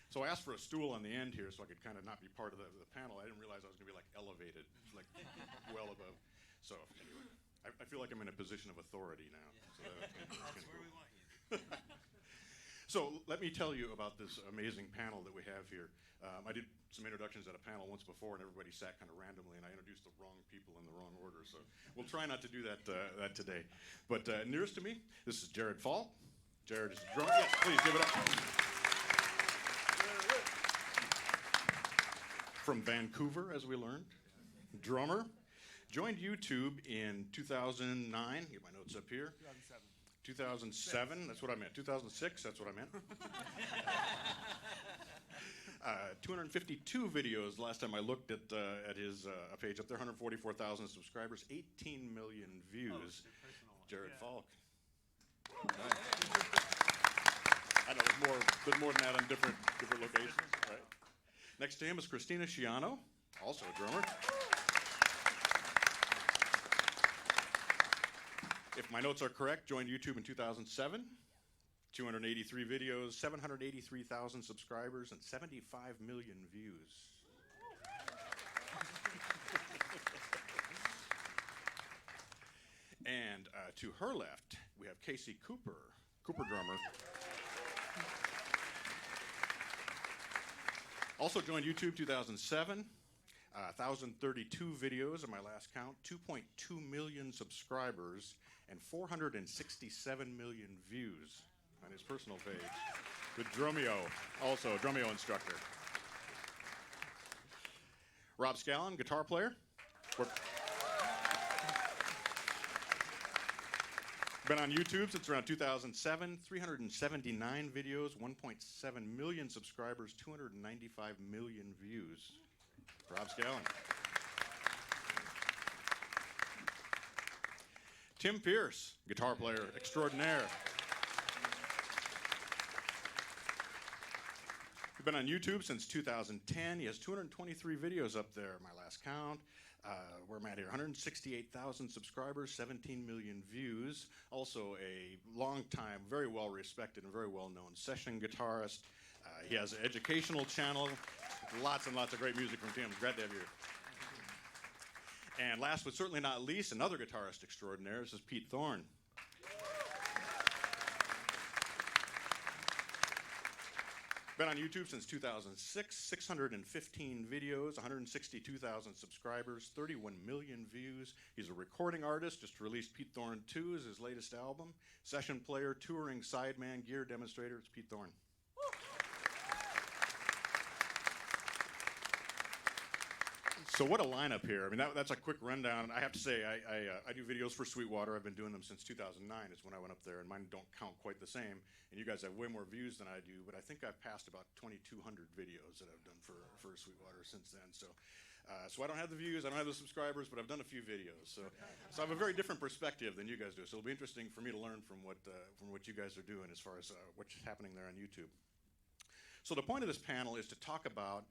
So I asked for a stool on the end here so I could kind of not be part of the panel. I didn't realize I was going to be like elevated, like well above. So anyway, I feel like I'm in a position of authority now. So that's where we want you. So let me tell you about this amazing panel that we have here. I did some introductions at a panel once before, and everybody sat kind of randomly, and I introduced the wrong people in the wrong order. So we'll try not to do that today. But nearest to me, this is Jared Falk. Jared is a drummer. Yes, please give it up. From Vancouver, as we learned. Drummer. Joined YouTube in 2009. Get my notes up here. 2007, that's what I meant. 2006, that's what I meant. 252 videos last time I looked at his page up there. 144,000 subscribers, 18 million views. Jared Falk. Right. I know there's more than that on different locations. Right. Next to him is Christina Sciano, also a drummer. If my notes are correct, joined YouTube in 2007. 283 videos, 783,000 subscribers, and 75 million views. And to her left, we have Casey Cooper drummer. Also joined YouTube 2007. 1,032 videos at my last count, 2.2 million subscribers, and 467 million views on his personal page. With Drumeo, also a Drumeo instructor. Rob Scallon, guitar player. Been on YouTube since around 2007, 379 videos, 1.7 million subscribers, 295 million views. Rob Scallon. Tim Pierce, guitar player extraordinaire. We've been on YouTube since 2010. He has 223 videos up there, my last count. Where am I at here? 168,000 subscribers, 17 million views. Also a long time, very well respected and very well known session guitarist. He has an educational channel. Lots and lots of great music from Tim. Glad to have you here. And last but certainly not least, another guitarist extraordinaire. This is Pete Thorne. Been on YouTube since 2006, 615 videos, 162,000 subscribers, 31 million views. He's a recording artist, just released Pete Thorne 2 is his latest album. Session player, touring sideman, gear demonstrator. It's Pete Thorne. So what a lineup here. I mean, that's a quick rundown. I have to say, I do videos for Sweetwater. I've been doing them since 2009 is when I went up there, and mine don't count quite the same. And you guys have way more views than I do, but I think I've passed about 2,200 videos that I've done for Sweetwater since then. So I don't have the views, I don't have the subscribers, but I've done a few videos. So I have a very different perspective than you guys do. So it'll be interesting for me to learn from what you guys are doing as far as what's happening there on YouTube. So the point of this panel is to talk about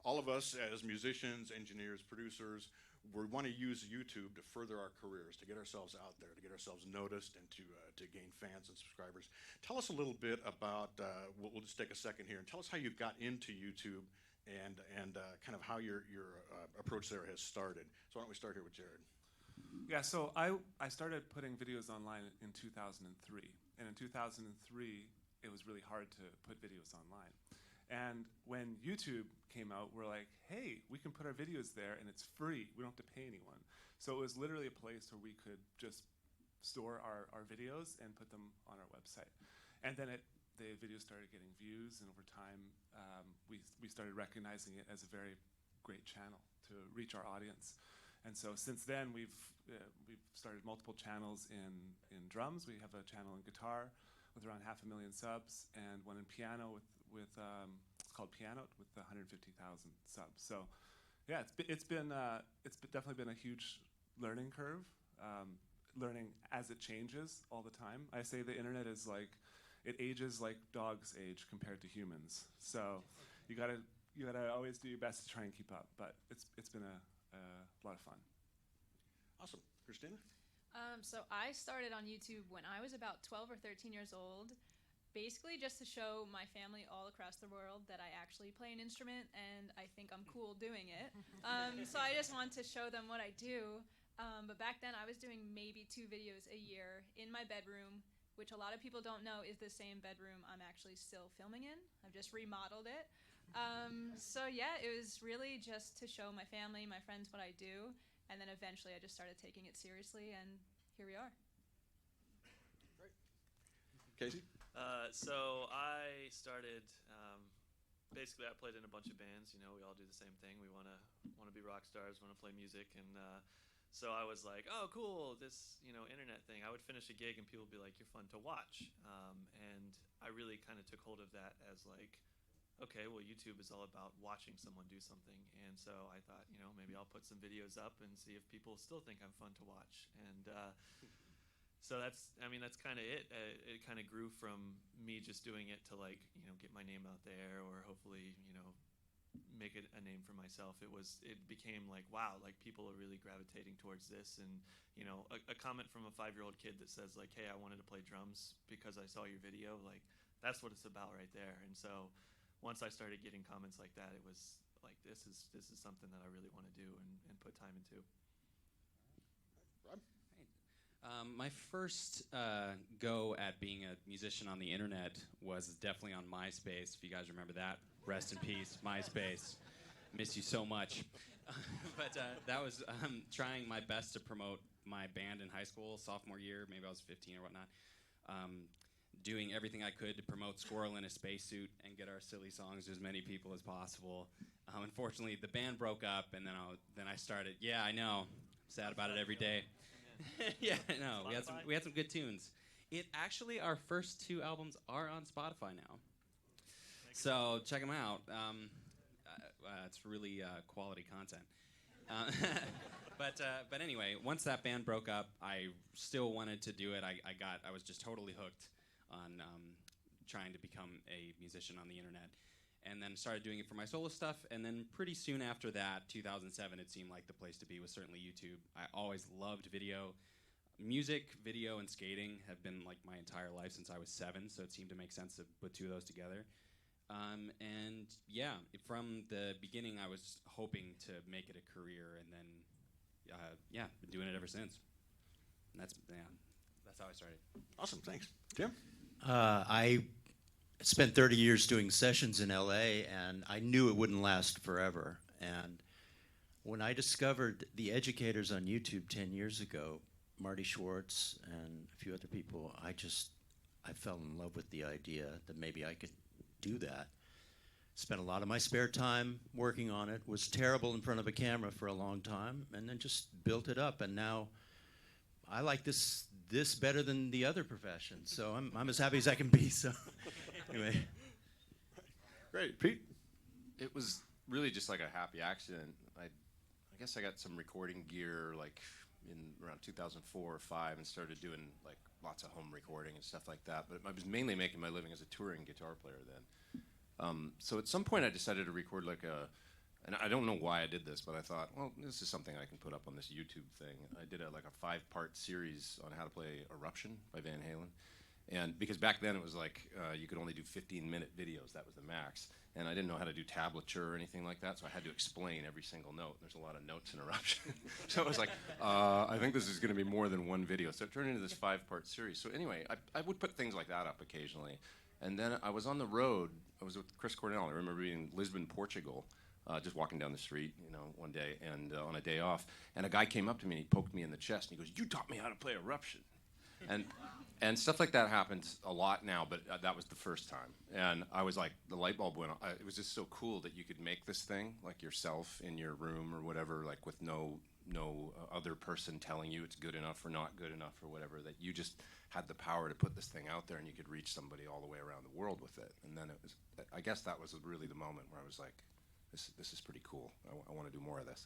all of us as musicians, engineers, producers, we want to use YouTube to further our careers, to get ourselves out there, to get ourselves noticed, and to gain fans and subscribers. Tell us a little bit about, we'll just take a second here, and tell us how you got into YouTube and kind of how your approach there has started. So why don't we start here with Jared? Yeah, so I started putting videos online in 2003. And in 2003, it was really hard to put videos online. And when YouTube came out, we're like, hey, we can put our videos there and it's free. We don't have to pay anyone. So it was literally a place where we could just store our videos and put them on our website. And then the videos started getting views, and over time, we started recognizing it as a very great channel to reach our audience. And so since then, we've started multiple channels in drums. We have a channel in guitar with around 500,000 subs, and one in piano with it's called Piano with 150,000 subs. So yeah, it's definitely been a huge learning curve, learning as it changes all the time. I say the internet is like, it ages like dogs age compared to humans. So you gotta always do your best to try and keep up. But it's been a lot of fun. Awesome. Christina? So I started on YouTube when I was about 12 or 13 years old. basically just to show my family all across the world that I actually play an instrument and I think I'm cool doing it. So I just want to show them what I do. But back then I was doing maybe 2 videos a year in my bedroom, which a lot of people don't know is the same bedroom I'm actually still filming in. I've just remodeled it. So yeah, it was really just to show my family, my friends what I do. And then eventually I just started taking it seriously, and here we are. Casey? So I started. Basically, I played in a bunch of bands. You know, we all do the same thing. We want to be rock stars, want to play music, and so I was like, oh, cool, this internet thing. I would finish a gig and people would be like, you're fun to watch, and I really kind of took hold of that as like, okay, well, YouTube is all about watching someone do something, and so I thought, maybe I'll put some videos up and see if people still think I'm fun to watch, and. So that's kind of it. It kind of grew from me just doing it to like, get my name out there, or hopefully, make it a name for myself. It became like, wow, like people are really gravitating towards this. And, a comment from a 5-year-old kid that says like, hey, I wanted to play drums because I saw your video. Like, that's what it's about right there. And so once I started getting comments like that, it was like, this is something that I really want to do and put time into. Rob? My first go at being a musician on the internet was definitely on MySpace. If you guys remember that, rest in peace, MySpace. Miss you so much. But that was trying my best to promote my band in high school, sophomore year. Maybe I was 15 or whatnot. Doing everything I could to promote Squirrel in a Spacesuit and get our silly songs to as many people as possible. Unfortunately, the band broke up, and then I started. Yeah, I know. Sad about it every day. Yeah, no, we had some good tunes. Actually, our first 2 albums are on Spotify now, so check them out. It's really quality content. But anyway, once that band broke up, I still wanted to do it. I was just totally hooked on trying to become a musician on the internet, and then started doing it for my solo stuff. And then pretty soon after that, 2007, it seemed like the place to be was certainly YouTube. I always loved video. Music, video, and skating have been like my entire life since I was 7, so it seemed to make sense to put 2 of those together. And yeah, from the beginning, I was hoping to make it a career, and then been doing it ever since. And that's how I started. Awesome, thanks. Jim? I spent 30 years doing sessions in LA, and I knew it wouldn't last forever. And when I discovered the educators on YouTube 10 years ago, Marty Schwartz and a few other people, I fell in love with the idea that maybe I could do that. Spent a lot of my spare time working on it, was terrible in front of a camera for a long time, and then just built it up. And now I like this better than the other professions, so I'm as happy as I can be. So anyway. Great. Pete? It was really just like a happy accident. I guess I got some recording gear like in around 2004 or 5 and started doing like lots of home recording and stuff like that. But I was mainly making my living as a touring guitar player then. So at some point I decided to record like and I don't know why I did this, but I thought, well, this is something I can put up on this YouTube thing. I did like a 5-part series on how to play Eruption by Van Halen. And because back then it was like you could only do 15-minute videos, that was the max. And I didn't know how to do tablature or anything like that, so I had to explain every single note. There's a lot of notes in Eruption. So I was like, I think this is going to be more than one video. So it turned into this 5-part series. So anyway, I would put things like that up occasionally. And then I was on the road. I was with Chris Cornell. I remember being in Lisbon, Portugal, just walking down the street, one day, and on a day off. And a guy came up to me and he poked me in the chest and he goes, "You taught me how to play Eruption." And stuff like that happens a lot now, but that was the first time. And I was like, the light bulb went on. It was just so cool that you could make this thing like yourself in your room or whatever, like with no other person telling you it's good enough or not good enough or whatever, that you just had the power to put this thing out there and you could reach somebody all the way around the world with it. And then it was, I guess that was really the moment where I was like, this is pretty cool. I want to do more of this.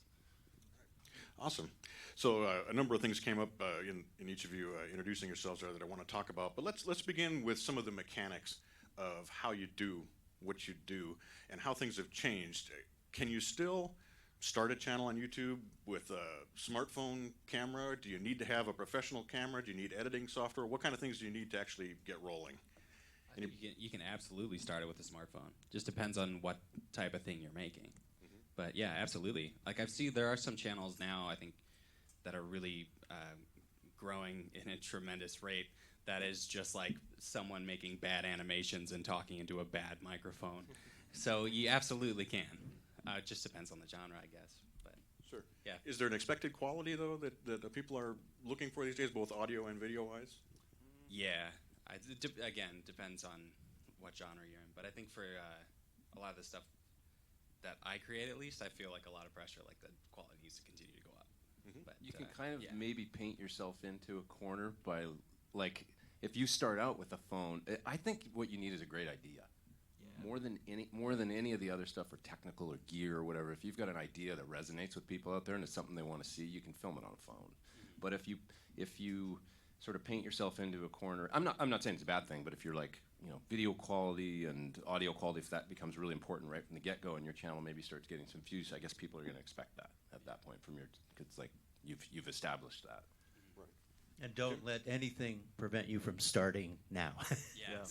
Awesome. So a number of things came up in each of you introducing yourselves there that I want to talk about. But let's begin with some of the mechanics of how you do what you do and how things have changed. Can you still start a channel on YouTube with a smartphone camera? Do you need to have a professional camera? Do you need editing software? What kind of things do you need to actually get rolling? I You can absolutely start it with a smartphone. Just depends on what type of thing you're making. But yeah, absolutely. Like I've seen there are some channels now I think that are really growing in a tremendous rate. That is just like someone making bad animations and talking into a bad microphone. So you absolutely can. It just depends on the genre, I guess. But Sure. yeah. Is there an expected quality though that the people are looking for these days, both audio and video wise? Yeah. Again, depends on what genre you're in. But I think for a lot of the stuff that I create, at least, I feel like a lot of pressure, like the quality needs to continue to go up. But You can kind of yeah. maybe paint yourself into a corner by, like, if you start out with a phone, I think what you need is a great idea. More than any of the other stuff or technical or gear or whatever. If you've got an idea that resonates with people out there and it's something they want to see, you can film it on a phone. But if you sort of paint yourself into a corner, I'm not saying it's a bad thing, but if you're like, video quality and audio quality, if that becomes really important right from the get-go and your channel maybe starts getting some views, I guess people are going to expect that at that point from your, because like you've established that. And don't let anything prevent you from starting now. Yeah.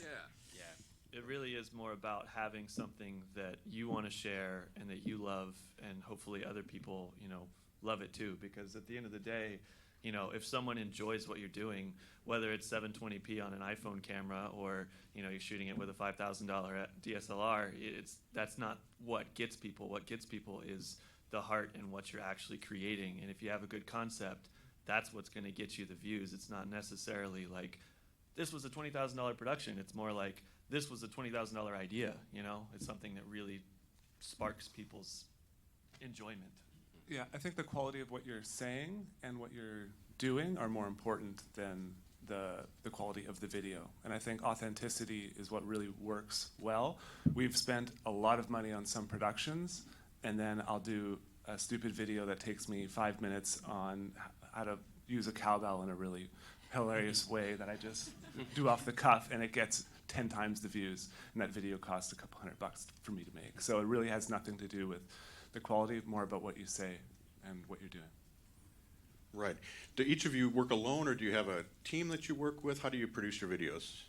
It really is more about having something that you want to share and that you love, and hopefully other people, love it too. Because at the end of the day, if someone enjoys what you're doing, whether it's 720p on an iPhone camera or you're shooting it with a $5,000 DSLR, that's not what gets people. What gets people is the heart and what you're actually creating. And if you have a good concept, that's what's going to get you the views. It's not necessarily like this was a $20,000 production. It's more like this was a $20,000 idea. It's something that really sparks people's enjoyment. Yeah, I think the quality of what you're saying and what you're doing are more important than the quality of the video. And I think authenticity is what really works well. We've spent a lot of money on some productions, and then I'll do a stupid video that takes me 5 minutes on how to use a cowbell in a really hilarious way that I just do off the cuff, and it gets 10 times the views, and that video costs a couple $100 for me to make. So it really has nothing to do with the quality, more about what you say and what you're doing. Right. Do each of you work alone, or do you have a team that you work with? How do you produce your videos?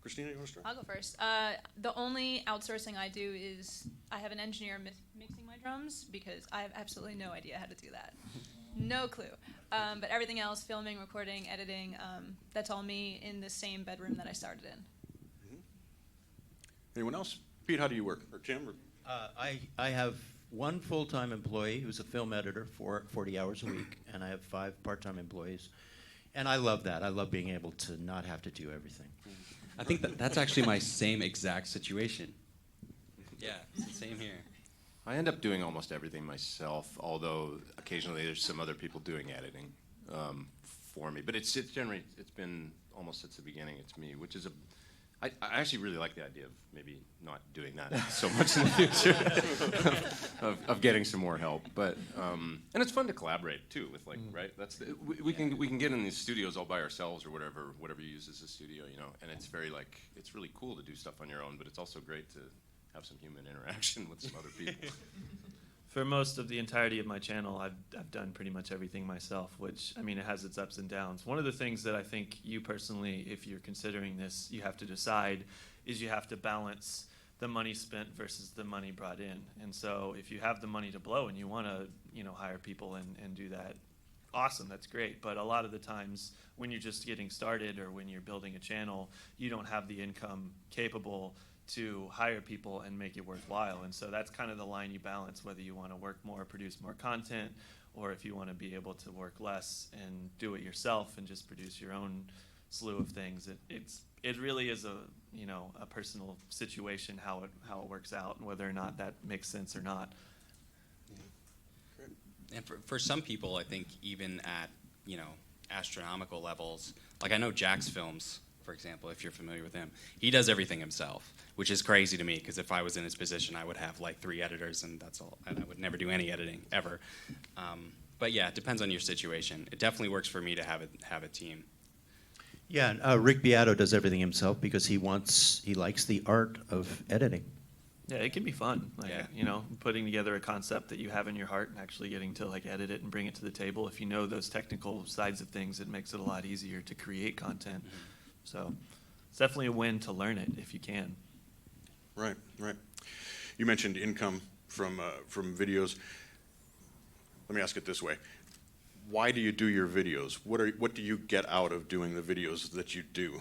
Christina, you want to start? I'll go first. The only outsourcing I do is I have an engineer mixing my drums because I have absolutely no idea how to do that. No clue. But everything else, filming, recording, editing, that's all me in the same bedroom that I started in. Anyone else? Pete, how do you work? Or Tim? Or? I have one full-time employee who's a film editor for 40 hours a week, and I have 5 part-time employees. And I love that. I love being able to not have to do everything. I think that's actually my same exact situation. Yeah, it's the same here. I end up doing almost everything myself, although occasionally there's some other people doing editing for me. But it's been almost since the beginning, it's me, which is I actually really like the idea of maybe not doing that so much in the future, of getting some more help. But and it's fun to collaborate too with right. That's we can get in these studios all by ourselves or whatever you use as a studio, and it's very it's really cool to do stuff on your own. But it's also great to have some human interaction with some other people. For most of the entirety of my channel, I've done pretty much everything myself, which, it has its ups and downs. One of the things that I think you personally, if you're considering this, you have to decide is you have to balance the money spent versus the money brought in. And so if you have the money to blow and you want to, hire people and do that, awesome, that's great. But a lot of the times when you're just getting started or when you're building a channel, you don't have the income capable to hire people and make it worthwhile. And so that's kind of the line you balance, whether you want to work more, produce more content, or if you want to be able to work less and do it yourself and just produce your own slew of things. It really is a personal situation how it works out and whether or not that makes sense or not. And for some people, I think even at astronomical levels, like I know Jack's Films, for example, if you're familiar with him, he does everything himself, which is crazy to me because if I was in his position, I would have like 3 editors and that's all, and I would never do any editing ever. But yeah, it depends on your situation. It definitely works for me to have a team. Yeah, and Rick Beato does everything himself because he likes the art of editing. Yeah, it can be fun. Yeah. Putting together a concept that you have in your heart and actually getting to edit it and bring it to the table. If you know those technical sides of things, it makes it a lot easier to create content. So it's definitely a win to learn it if you can. Right, right. You mentioned income from videos. Let me ask it this way: why do you do your videos? What do you get out of doing the videos that you do?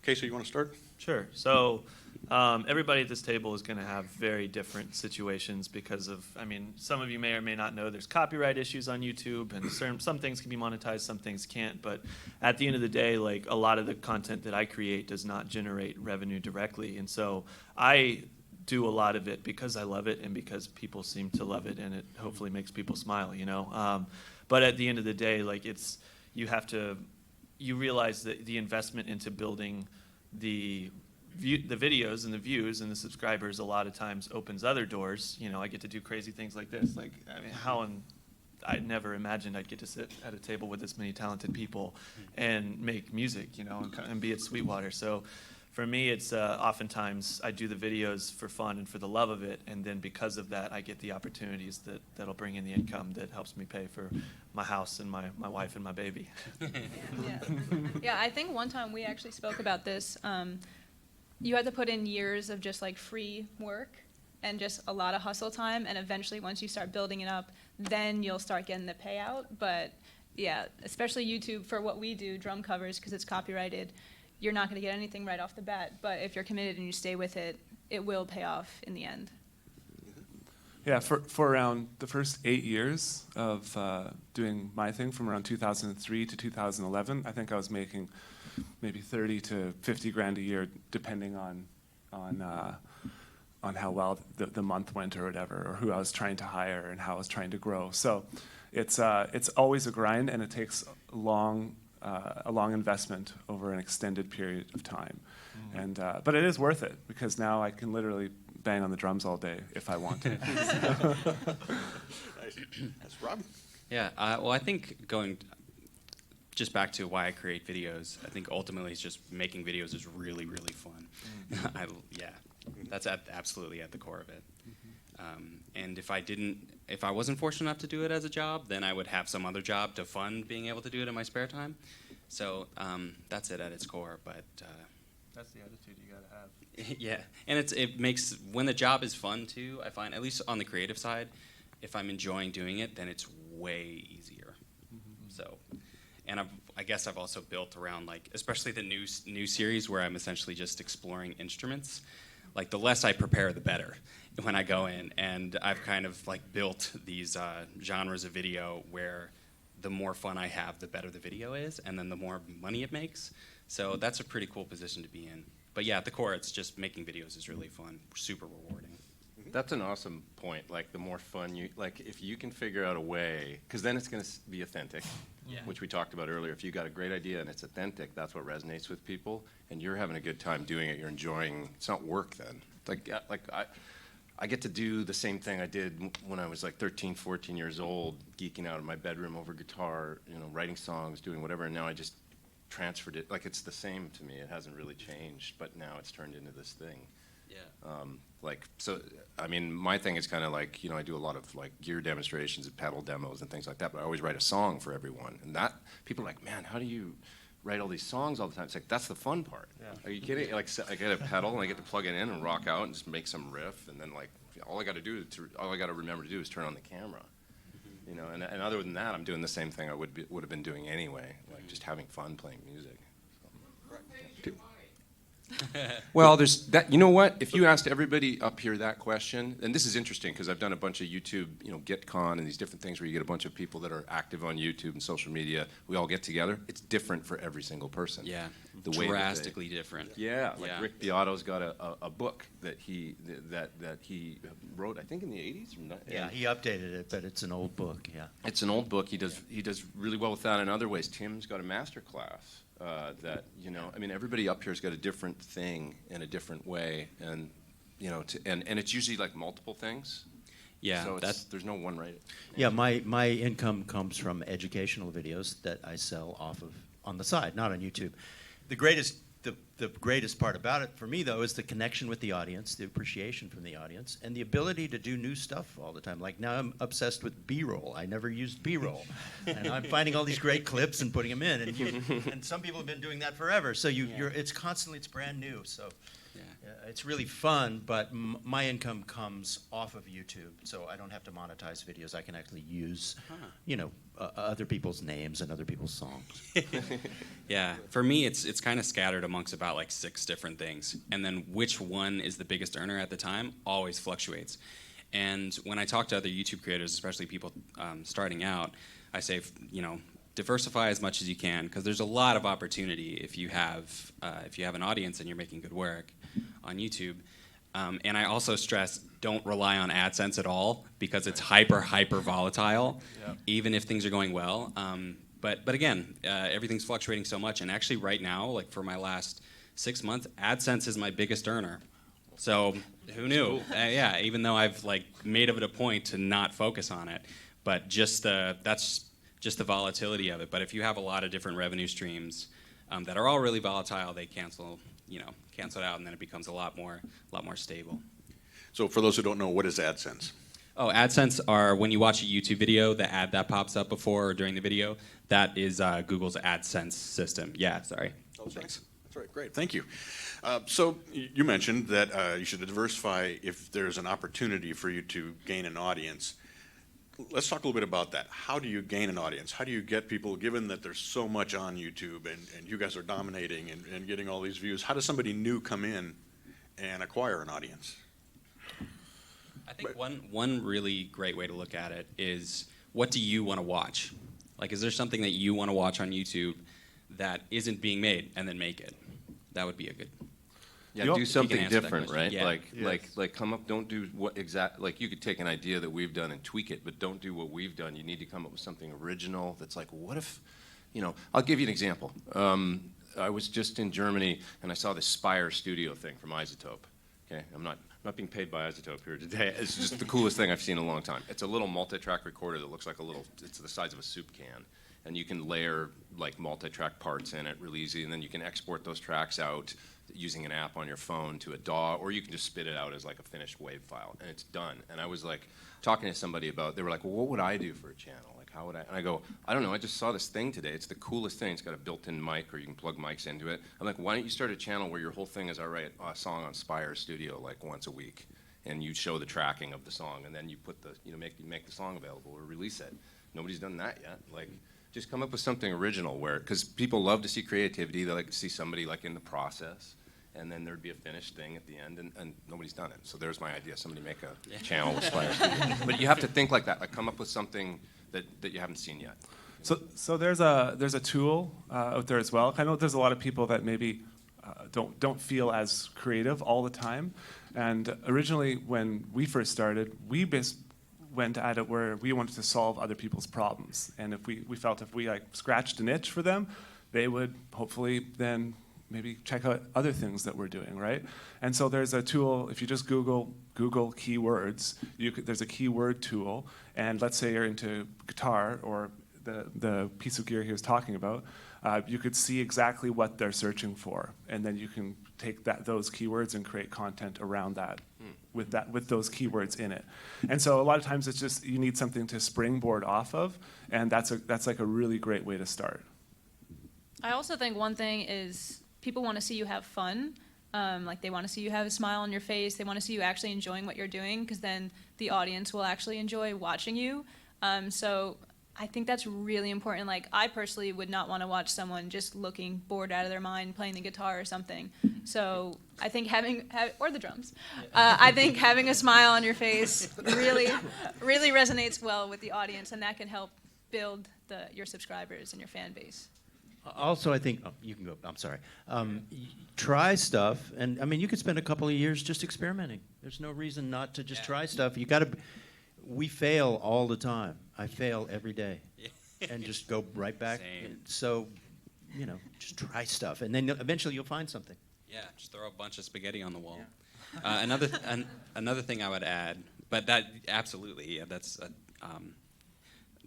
Casey, you want to start? Sure. So everybody at this table is going to have very different situations because of, I mean, some of you may or may not know there's copyright issues on YouTube, and some things can be monetized, some things can't. But at the end of the day, like, a lot of the content that I create does not generate revenue directly. And so I do a lot of it because I love it and because people seem to love it, and it hopefully makes people smile, you know. But at the end of the day, like, you realize that the investment into building the videos and the views and the subscribers a lot of times opens other doors. You know, I get to do crazy things like this. Like, I mean, I never imagined I'd get to sit at a table with this many talented people and make music, you know, and be at Sweetwater. So for me, it's oftentimes I do the videos for fun and for the love of it, and then because of that, I get the opportunities that'll bring in the income that helps me pay for my house and my wife and my baby. Yeah, I think one time we actually spoke about this. You had to put in years of just like free work and just a lot of hustle time, and eventually once you start building it up, then you'll start getting the payout. But yeah, especially YouTube, for what we do, drum covers, because it's copyrighted, you're not going to get anything right off the bat. But if you're committed and you stay with it, it will pay off in the end. Yeah, for around the first 8 years of doing my thing, from around 2003 to 2011, I think I was making maybe 30 to 50 grand a year, depending on how well the month went or whatever, or who I was trying to hire and how I was trying to grow. So it's always a grind, and it takes a long investment over an extended period of time. And but it is worth it, because now I can literally bang on the drums all day if I want to. That's Rob. Yeah, well, I think going just back to why I create videos, I think ultimately it's just making videos is really, really fun. That's absolutely at the core of it. And if I wasn't fortunate enough to do it as a job, then I would have some other job to fund being able to do it in my spare time. So that's it at its core. But That's the attitude you got to have. yeah, and it makes, when the job is fun too, I find, at least on the creative side, if I'm enjoying doing it, then it's way easier. So, and I guess I've also built around, like, especially the new series where I'm essentially just exploring instruments. Like, the less I prepare, the better when I go in, and I've kind of like built these genres of video where the more fun I have, the better the video is, and then the more money it makes. So that's a pretty cool position to be in. But yeah, at the core, it's just making videos is really fun, super rewarding. That's an awesome point. Like, the more fun if you can figure out a way, because then it's going to be authentic, which we talked about earlier. If you got a great idea and it's authentic, that's what resonates with people, and you're having a good time doing it. You're enjoying. It's not work then. I get to do the same thing I did when I was like 13, 14 years old, geeking out in my bedroom over guitar, you know, writing songs, doing whatever. And now I just transferred it. Like, it's the same to me. It hasn't really changed, but now it's turned into this thing. Yeah. So, I mean, my thing is kind of like, you know, I do a lot of like gear demonstrations and pedal demos and things like that, but I always write a song for everyone. And that, people are like, man, how do you write all these songs all the time? It's like, that's the fun part. Yeah. Are you kidding? Like, I get a pedal and I get to plug it in and rock out and just make some riff, and then like, all I got to remember to do is turn on the camera. You know, and other than that, I'm doing the same thing I would have been doing anyway, like just having fun playing music. Well, there's that. You know what? If you asked everybody up here that question, and this is interesting because I've done a bunch of YouTube, you know, GetCon and these different things where you get a bunch of people that are active on YouTube and social media. We all get together. It's different for every single person. Yeah, the way drastically different. Yeah, like Rick Beato's got a book that he wrote, I think, in the 80s. Yeah, he updated it, but it's an old book. Yeah, it's an old book. He does really well with that in other ways. Tim's got a master class. That, you know, I mean, everybody up here's got a different thing in a different way, and you know, and it's usually like multiple things. Yeah, so there's no one right. Yeah, my income comes from educational videos that I sell off of on the side, not on YouTube. The greatest the greatest part about it for me, though, is the connection with the audience, the appreciation from the audience, and the ability to do new stuff all the time. Like now I'm obsessed with B-roll. I never used B-roll. And I'm finding all these great clips and putting them in. And some people have been doing that forever. So it's constantly, it's brand new. So it's really fun, but my income comes off of YouTube. So I don't have to monetize videos. I can actually use, other people's names and other people's songs. Yeah, for me, it's kind of scattered amongst about like 6 different things. And then which one is the biggest earner at the time always fluctuates. And when I talk to other YouTube creators, especially people starting out, I say, diversify as much as you can, because there's a lot of opportunity if you have an audience and you're making good work on YouTube. And I also stress, don't rely on AdSense at all, because it's hyper volatile, even if things are going well. But again, everything's fluctuating so much, and actually right now, like for my last 6 months, AdSense is my biggest earner. So who knew? Even though I've like made it a point to not focus on it, but that's just the volatility of it. But if you have a lot of different revenue streams that are all really volatile, they cancel it out, and then it becomes a lot more stable. So for those who don't know, what is AdSense? Oh, AdSense are when you watch a YouTube video, the ad that pops up before or during the video, that is Google's AdSense system. Yeah, sorry. Oh, thanks. That's right, great, thank you. So you mentioned that you should diversify if there's an opportunity for you to gain an audience. Let's talk a little bit about that. How do you gain an audience? How do you get people, given that there's so much on YouTube and you guys are dominating and getting all these views, how does somebody new come in and acquire an audience? I think one really great way to look at it is, what do you want to watch? Like, is there something that you want to watch on YouTube that isn't being made, and then make it? That would be a good. Yeah, do something answer that different, question. right? Yeah. Like come up. Don't do like you could take an idea that we've done and tweak it, but don't do what we've done. You need to come up with something original. That's like, what if, I'll give you an example. I was just in Germany and I saw this Spire Studio thing from Isotope. Okay, I'm not being paid by Isotope here today. It's just the coolest thing I've seen in a long time. It's a little multi-track recorder that looks like it's the size of a soup can, and you can layer like multi-track parts in it really easy, and then you can export those tracks out using an app on your phone to a DAW, or you can just spit it out as like a finished WAV file, and it's done. And I was like talking to somebody about, they were like, well, what would I do for a channel? Like, how would I? And I go, I don't know, I just saw this thing today. It's the coolest thing. It's got a built-in mic, or you can plug mics into it. I'm like, why don't you start a channel where your whole thing is, I write a song on Spire Studio like once a week, and you show the tracking of the song, and then you put the, make the song available or release it. Nobody's done that yet. Like, just come up with something original because people love to see creativity. They like to see somebody like in the process, and then there'd be a finished thing at the end, and nobody's done it. So there's my idea. Somebody make a channel with Spire Studio. But you have to think like that. Like, come up with something that you haven't seen yet. So there's a tool out there as well. I know there's a lot of people that maybe don't feel as creative all the time. And originally, when we first started, we went at it where we wanted to solve other people's problems. And if we felt if we like scratched an itch for them, they would hopefully then maybe check out other things that we're doing, right? And so there's a tool. If you just Google keywords, there's a keyword tool. And let's say you're into guitar or the piece of gear he was talking about, you could see exactly what they're searching for, and then you can take those keywords and create content around that, with those keywords in it. And so a lot of times it's just you need something to springboard off of, and that's like a really great way to start. I also think one thing is people want to see you have fun. Like they want to see you have a smile on your face. They want to see you actually enjoying what you're doing, because then the audience will actually enjoy watching you. So I think that's really important. Like, I personally would not want to watch someone just looking bored out of their mind playing the guitar or something. So I think or the drums. I think having a smile on your face really resonates well with the audience, and that can help build your subscribers and your fan base. Also, I think, you can go, I'm sorry. Try stuff, and I mean, you could spend a couple of years just experimenting. There's no reason not to just try stuff. We fail all the time. I fail every day, and just go right back. Same. So, just try stuff, and then eventually you'll find something. Yeah, just throw a bunch of spaghetti on the wall. Yeah. Another thing I would add, but that absolutely, that's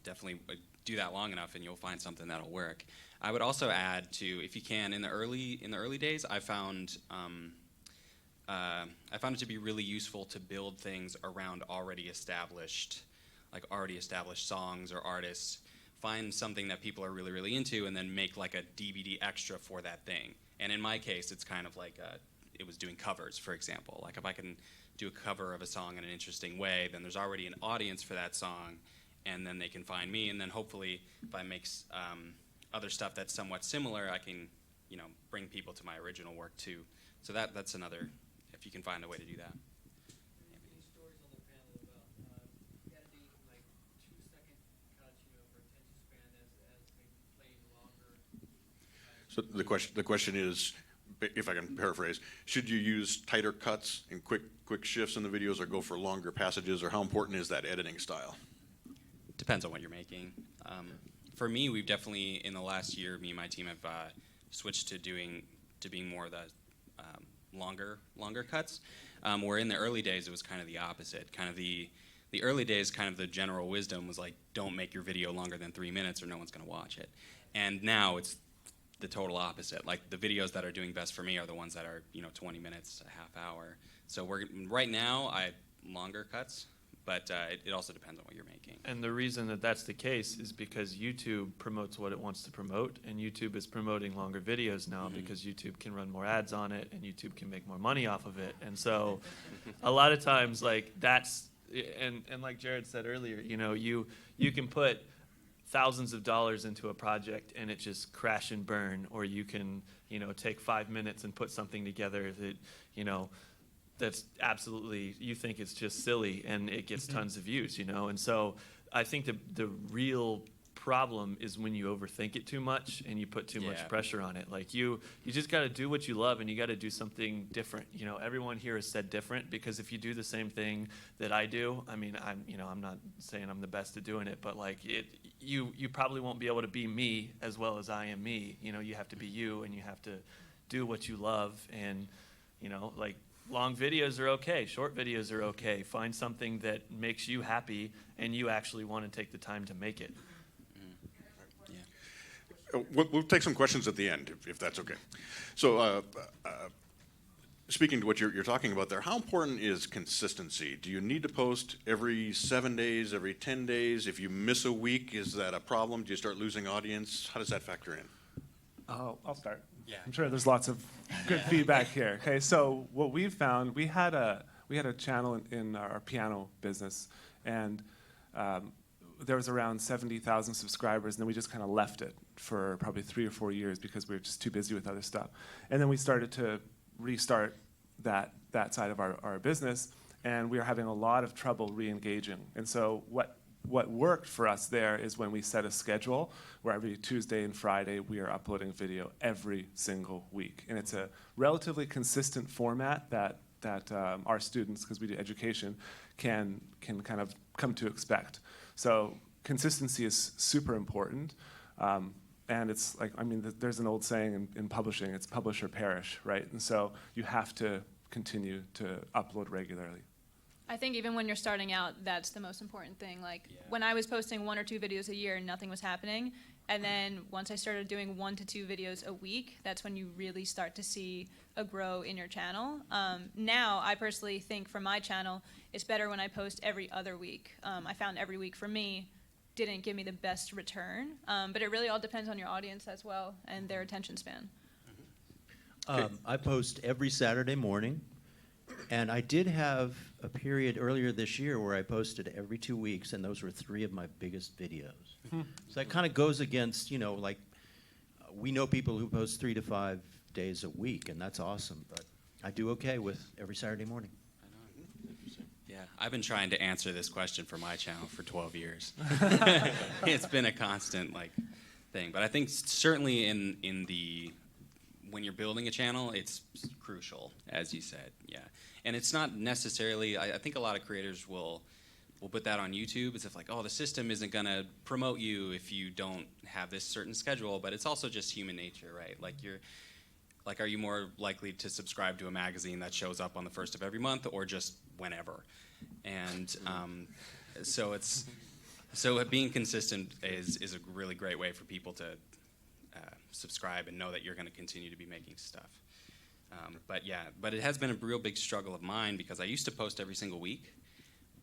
definitely do that long enough, and you'll find something that'll work. I would also add to, if you can, in the early days, I found it to be really useful to build things around already established songs or artists. Find something that people are really, really into, and then make like a DVD extra for that thing. And in my case, it's kind of like it was doing covers, for example. Like if I can do a cover of a song in an interesting way, then there's already an audience for that song, and then they can find me. And then hopefully, if I make other stuff that's somewhat similar, I can, bring people to my original work too. So that's another, if you can find a way to do that. Any stories on the panel about editing, like 2-second cuts, for attention span as maybe playing longer? So the question is, if I can paraphrase, should you use tighter cuts and quick shifts in the videos, or go for longer passages, or how important is that editing style? Depends on what you're making. For me, we've definitely, in the last year, me and my team have switched to being more of the longer cuts. Where in the early days, it was kind of the opposite. Kind of the early days, kind of the general wisdom was like, don't make your video longer than 3 minutes or no one's going to watch it. And now it's the total opposite. Like the videos that are doing best for me are the ones that are 20 minutes, a half hour. So right now longer cuts, but it also depends on what you're making. And the reason that that's the case is because YouTube promotes what it wants to promote, and YouTube is promoting longer videos now because YouTube can run more ads on it, and YouTube can make more money off of it. And so a lot of times, like that's, and like Jared said earlier, you can put thousands of dollars into a project and it just crash and burn, or you can, take 5 minutes and put something together that, that's absolutely, you think it's just silly, and it gets tons of views, And so I think the real problem is when you overthink it too much and you put too much pressure on it. Like you just got to do what you love, and you got to do something different. Everyone here has said different, because if you do the same thing that I do, I mean, I'm not saying I'm the best at doing it, but like you probably won't be able to be me as well as I am me. You have to be you, and you have to do what you love, and like, long videos are okay, short videos are okay. Find something that makes you happy and you actually want to take the time to make it. We'll take some questions at the end, if that's okay. So, speaking to what you're talking about there, how important is consistency? Do you need to post every 7 days, every 10 days? If you miss a week, is that a problem? Do you start losing audience? How does that factor in? I'll start. Yeah. I'm sure there's lots of good feedback here. Okay, so what we've found, we had a channel in our piano business, and there was around 70,000 subscribers, and then we just kind of left it for probably 3 or 4 years because we were just too busy with other stuff. And then we started to restart that side of our business, and we were having a lot of trouble re-engaging. And so what worked for us there is when we set a schedule where every Tuesday and Friday we are uploading video every single week. And it's a relatively consistent format that our students, because we do education, can kind of come to expect. So consistency is super important. And it's like, there's an old saying in publishing, it's publish or perish, right? And so you have to continue to upload regularly. I think even when you're starting out, that's the most important thing. Like when I was posting 1 or 2 videos a year, nothing was happening. And then once I started doing 1 to 2 videos a week, that's when you really start to see a grow in your channel. Now, I personally think for my channel, it's better when I post every other week. I found every week for me didn't give me the best return, but it really all depends on your audience as well and their attention span. I post every Saturday morning, and I did have a period earlier this year where I posted every 2 weeks, and those were 3 of my biggest videos. So that kind of goes against, we know people who post 3 to 5 days a week, and that's awesome, but I do okay with every Saturday morning. Yeah, I've been trying to answer this question for my channel for 12 years. It's been a constant thing, but I think certainly in the when you're building a channel, it's crucial, as you said. Yeah, and it's not necessarily. I think a lot of creators will put that on YouTube as if like, oh, the system isn't gonna promote you if you don't have this certain schedule. But it's also just human nature, right? Like, are you more likely to subscribe to a magazine that shows up on the 1st of every month, or just whenever? And so being consistent is a really great way for people subscribe and know that you're going to continue to be making stuff. But it has been a real big struggle of mine because I used to post every single week,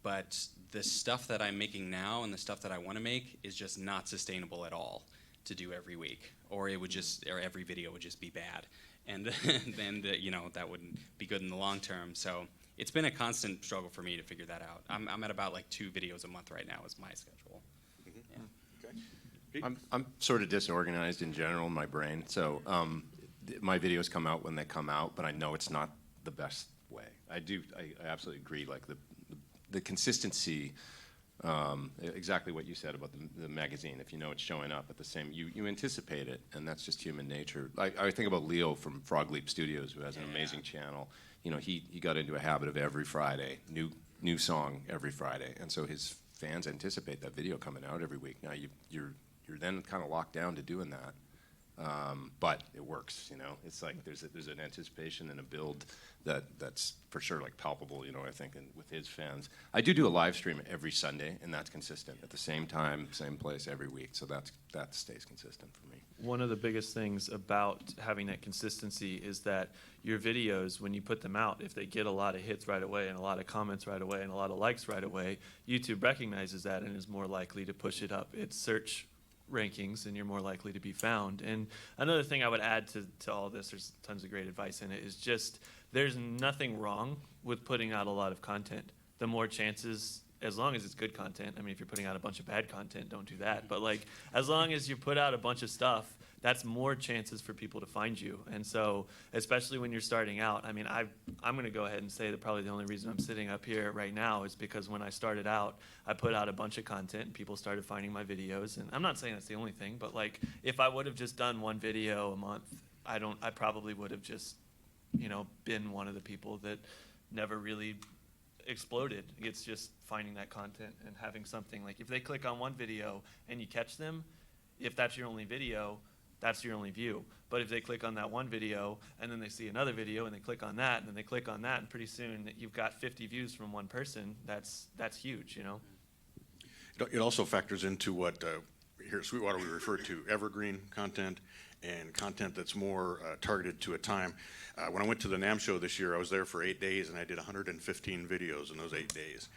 but the stuff that I'm making now and the stuff that I want to make is just not sustainable at all to do every week, or every video would just be bad, and then that wouldn't be good in the long term. So it's been a constant struggle for me to figure that out. I'm at about like 2 videos a month right now is my schedule. Yeah. Okay. I'm sort of disorganized in general in my brain, so my videos come out when they come out, but I know it's not the best way. I absolutely agree. Like the consistency, exactly what you said about the magazine. If you know it's showing up at the same, you anticipate it, and that's just human nature. I think about Leo from Frog Leap Studios, who has an amazing channel. You know, he got into a habit of every Friday, new song every Friday, and so his fans anticipate that video coming out every week. Now you're then kind of locked down to doing that. But it works, you know. It's like there's an anticipation and a build that's for sure like palpable, you know. I think, and with his fans, I do a live stream every Sunday, and that's consistent at the same time, same place every week. So that stays consistent for me. One of the biggest things about having that consistency is that your videos, when you put them out, if they get a lot of hits right away and a lot of comments right away and a lot of likes right away, YouTube recognizes that and is more likely to push it up its search rankings, and you're more likely to be found. And another thing I would add to all this, there's tons of great advice in it, is just there's nothing wrong with putting out a lot of content. The more chances, as long as it's good content, I mean, if you're putting out a bunch of bad content, don't do that. But like, as long as you put out a bunch of stuff, that's more chances for people to find you. And so, especially when you're starting out, I mean, I'm going to go ahead and say that probably the only reason I'm sitting up here right now is because when I started out, I put out a bunch of content and people started finding my videos. And I'm not saying that's the only thing, but like, if I would have just done one video a month, I probably would have just, been one of the people that never really exploded. It's just finding that content and having something like, if they click on one video and you catch them, if that's your only video, that's your only view. But if they click on that one video and then they see another video and they click on that and then they click on that, and pretty soon you've got 50 views from one person, that's huge, It also factors into what here at Sweetwater we refer to evergreen content and content that's more targeted to a time. When I went to the NAMM show this year, I was there for 8 days and I did 115 videos in those 8 days.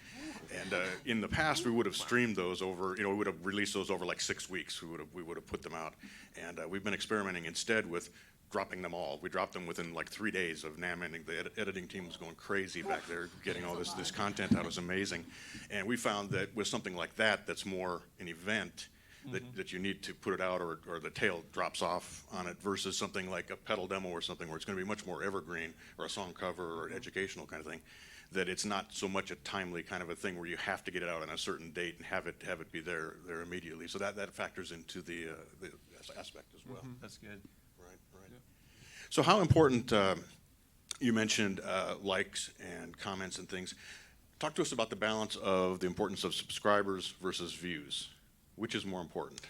And in the past, we would have streamed those over, we would have released those over like 6 weeks. We would have put them out. And we've been experimenting instead with dropping them all. We dropped them within like 3 days of NAMM ending. The editing team was going crazy back there, getting all this content out. It was amazing. And we found that with something like that, that's more an event, that you need to put it out or the tail drops off on it, versus something like a pedal demo or something where it's going to be much more evergreen, or a song cover or an educational kind of thing, that it's not so much a timely kind of a thing where you have to get it out on a certain date and have it be there immediately. So that factors into the aspect as well. That's good. Right. Yeah. So how important, you mentioned likes and comments and things. Talk to us about the balance of the importance of subscribers versus views. Which is more important?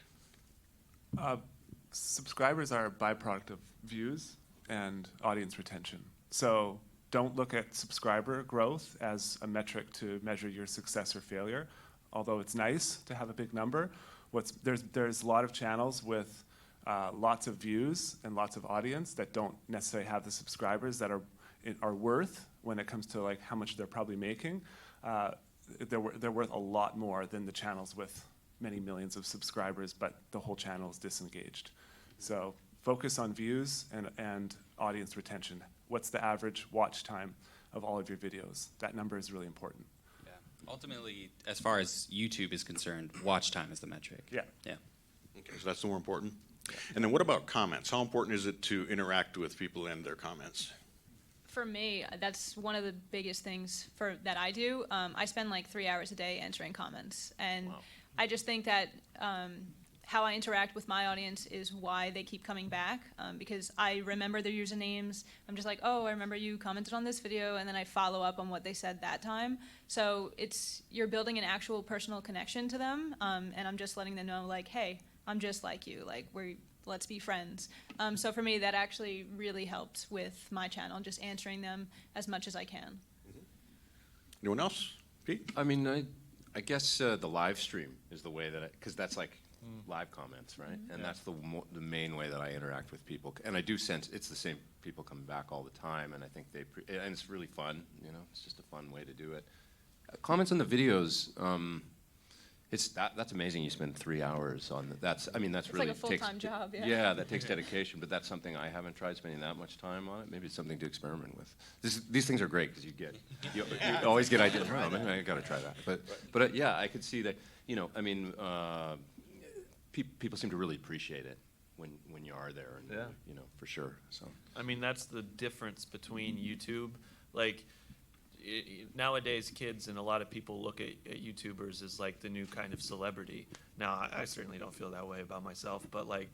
Subscribers are a byproduct of views and audience retention. So don't look at subscriber growth as a metric to measure your success or failure, although it's nice to have a big number. There's a lot of channels with lots of views and lots of audience that don't necessarily have the subscribers that are worth, when it comes to like how much they're probably making. They're worth a lot more than the channels with many millions of subscribers, but the whole channel is disengaged. So focus on views and audience retention. What's the average watch time of all of your videos? That number is really important. Yeah. Ultimately, as far as YouTube is concerned, watch time is the metric. Yeah. Yeah. Okay, so that's the more important. And then what about comments? How important is it to interact with people and their comments? For me, that's one of the biggest things that I do. I spend like 3 hours a day answering comments, and Wow. I just think that how I interact with my audience is why they keep coming back, because I remember their usernames. I'm just like, oh, I remember you commented on this video, and then I follow up on what they said that time. So you're building an actual personal connection to them, and I'm just letting them know, like, hey, I'm just like you. Like, let's be friends. So for me, that actually really helped with my channel, just answering them as much as I can. Anyone else? Pete? I mean, I guess the live stream is the way that, because that's like live comments, right? And that's the main way that I interact with people. And I do sense it's the same people coming back all the time, and I think and it's really fun, you know, it's just a fun way to do it. Comments on the videos, that's amazing. You spend 3 hours on that's really like a full-time job, yeah. Yeah, that takes dedication, but that's something I haven't tried spending that much time on it. Maybe it's something to experiment with. These things are great because you always get ideas. Oh, man, I got to try that. But yeah, I could see that. You know, I mean, people seem to really appreciate it when you are there, and you know, for sure. So I mean, that's the difference between YouTube. Like, nowadays, kids and a lot of people look at YouTubers as like the new kind of celebrity. Now, I certainly don't feel that way about myself, but like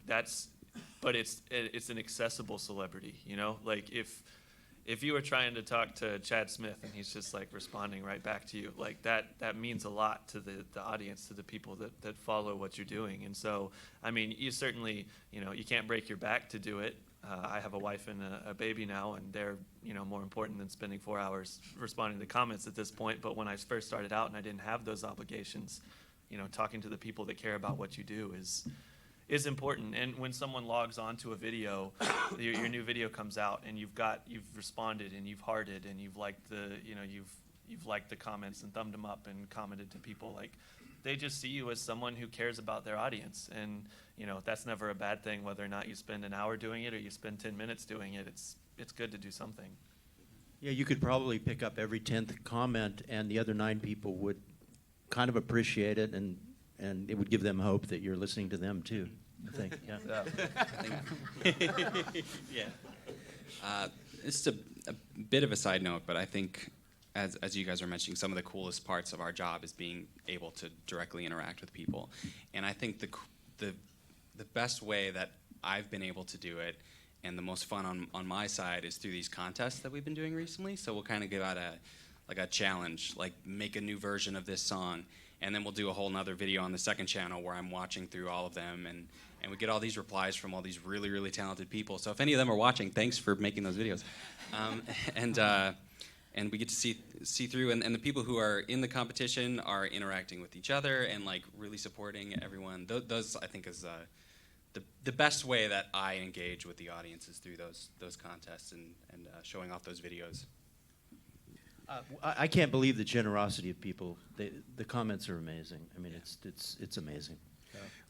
but it's an accessible celebrity, you know? Like if you were trying to talk to Chad Smith and he's just like responding right back to you, like that means a lot to the audience, to the people that follow what you're doing. And so, I mean, you certainly, you know, you can't break your back to do it. I have a wife and a baby now, and they're, you know, more important than spending 4 hours responding to comments at this point. But when I first started out and I didn't have those obligations, you know, talking to the people that care about what you do is important. And when someone logs onto a video, your new video comes out, and you've responded and you've hearted and you've liked you've liked the comments and thumbed them up and commented to people, like, they just see you as someone who cares about their audience. And, you know, that's never a bad thing, whether or not you spend an hour doing it or you spend 10 minutes doing it. It's good to do something. Yeah, you could probably pick up every 10th comment, and the other 9 people would kind of appreciate it, and it would give them hope that you're listening to them too, I think. Yeah. Yeah. It's a bit of a side note, but I think, as you guys are mentioning, some of the coolest parts of our job is being able to directly interact with people. And I think the best way that I've been able to do it, and the most fun on my side, is through these contests that we've been doing recently. So we'll kind of give out a challenge, like make a new version of this song, and then we'll do a whole nother video on the second channel where I'm watching through all of them, and we get all these replies from all these really, really talented people. So if any of them are watching, thanks for making those videos. And we get to see through, and the people who are in the competition are interacting with each other and like really supporting everyone. Those I think is the best way that I engage with the audience is through those contests and showing off those videos. I can't believe the generosity of people. The comments are amazing. I mean, it's amazing.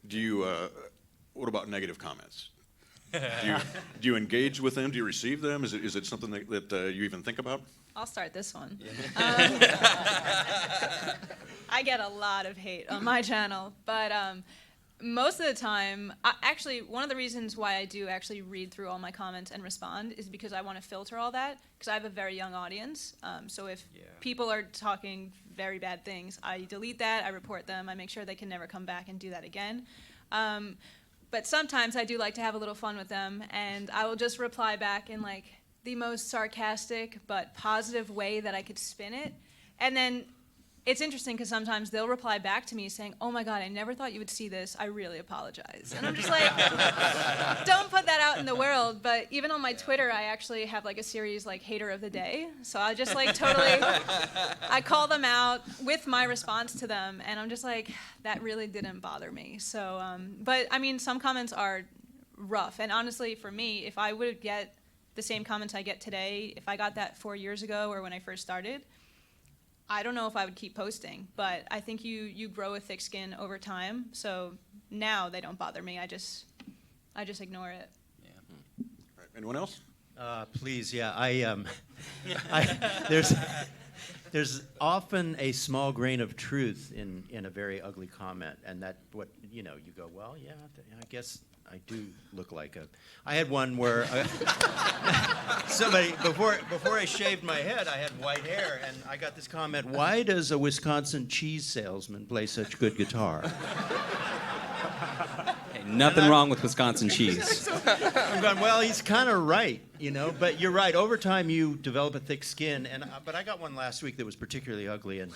Do you? What about negative comments? Do you engage with them? Do you receive them? Is it something that you even think about? I'll start this one. I get a lot of hate on my channel, but most of the time, actually, one of the reasons why I do actually read through all my comments and respond is because I want to filter all that, because I have a very young audience. So if people are talking very bad things, I delete that, I report them, I make sure they can never come back and do that again. But sometimes I do like to have a little fun with them, and I will just reply back in like the most sarcastic but positive way that I could spin it. And then it's interesting because sometimes they'll reply back to me saying, "Oh my God, I never thought you would see this. I really apologize." And I'm just like, don't put that out in the world. But even on my Twitter, I actually have like a series like Hater of the Day. So I just like totally, I call them out with my response to them. And I'm just like, that really didn't bother me. So, but I mean, some comments are rough. And honestly, for me, if I would get the same comments I get today, if I got that 4 years ago or when I first started, I don't know if I would keep posting, but I think you grow a thick skin over time. So now they don't bother me. I just ignore it. Yeah. Right. Anyone else? Please, yeah. There's often a small grain of truth in a very ugly comment, and that what you go, well, yeah, I guess I do look like a. I had one where somebody before I shaved my head, I had white hair, and I got this comment: "Why does a Wisconsin cheese salesman play such good guitar?" Hey, nothing wrong with Wisconsin cheese. I'm going, well, he's kind of right, But you're right. Over time, you develop a thick skin, but I got one last week that was particularly ugly, and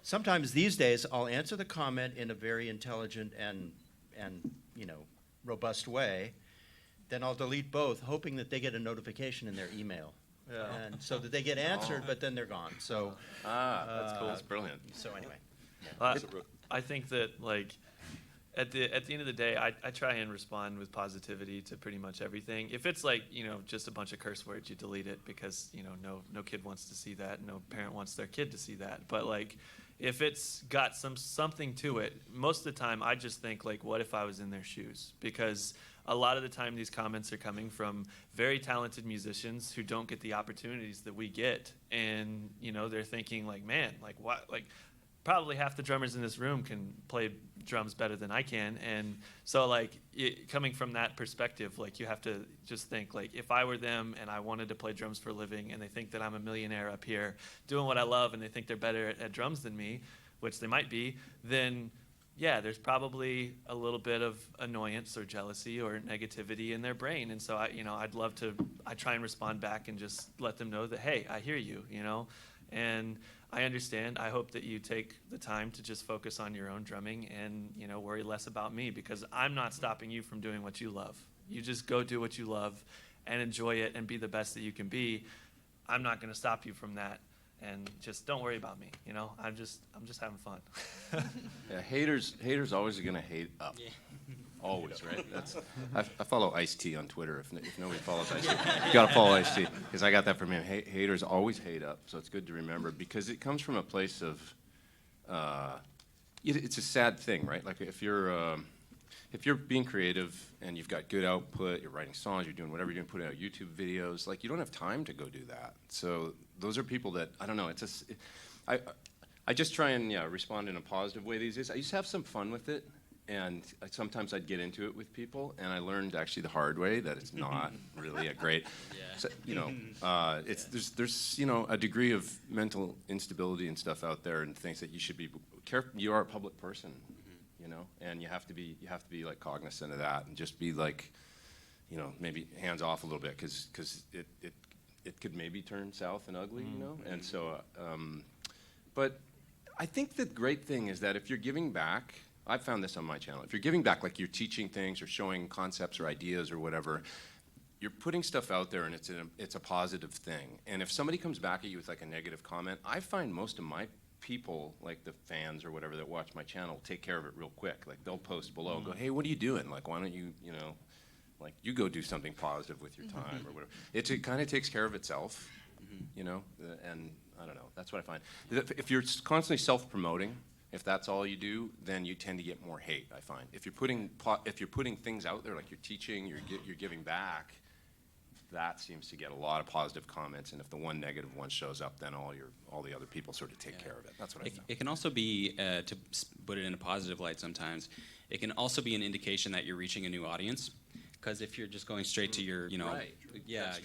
sometimes these days I'll answer the comment in a very intelligent and robust way, then I'll delete both, hoping that they get a notification in their email. Yeah. And so that they get answered, but then they're gone. So that's cool. That's brilliant. So anyway. I think that, like, at the end of the day, I try and respond with positivity to pretty much everything. If it's like, just a bunch of curse words, you delete it because, no kid wants to see that. No parent wants their kid to see that. But like, if it's got something to it, most of the time I just think like, what if I was in their shoes? Because a lot of the time these comments are coming from very talented musicians who don't get the opportunities that we get. And, they're thinking like, man, like what, like probably half the drummers in this room can play drums better than I can. And so like coming from that perspective, like you have to just think like, if I were them and I wanted to play drums for a living and they think that I'm a millionaire up here doing what I love and they think they're better at drums than me, which they might be, then yeah, there's probably a little bit of annoyance or jealousy or negativity in their brain. And so I try and respond back and just let them know that, hey, I hear you, and I understand. I hope that you take the time to just focus on your own drumming and, worry less about me, because I'm not stopping you from doing what you love. You just go do what you love and enjoy it and be the best that you can be. I'm not going to stop you from that. And just don't worry about me, I'm just having fun. Yeah, haters always are gonna hate up. Yeah. Always, right? I follow Ice-T on Twitter. If nobody follows Ice-T, you gotta follow Ice-T, because I got that from him. Haters always hate up, so it's good to remember, because it comes from a place of, it's a sad thing, right? Like if you're being creative and you've got good output, you're writing songs, you're doing whatever you're doing, putting out YouTube videos, like you don't have time to go do that. So those are people that, I don't know, I just try and respond in a positive way these days. I used to have some fun with it, and sometimes I'd get into it with people, and I learned actually the hard way that it's not really a great, so, there's a degree of mental instability and stuff out there, and things that you should be careful. You are a public person, and you have to be like cognizant of that, and just be like, maybe hands off a little bit, because it could maybe turn south and ugly, and so, but I think the great thing is that if you're giving back, I've found this on my channel, if you're giving back, like you're teaching things or showing concepts or ideas or whatever, you're putting stuff out there, and it's a positive thing. And if somebody comes back at you with like a negative comment, I find most of my people, like the fans or whatever that watch my channel, take care of it real quick. Like they'll post below and go, hey, what are you doing? Like, why don't you, like you go do something positive with your time or whatever. It kind of takes care of itself, and I don't know, that's what I find. If you're constantly self-promoting, if that's all you do, then you tend to get more hate, I find. If you're putting things out there, like you're teaching, you're giving back, that seems to get a lot of positive comments, and if the one negative one shows up, then all the other people sort of take care of it. That's what I found. It can also be, to put it in a positive light sometimes, it can also be an indication that you're reaching a new audience. Because if you're just going straight to your, Right.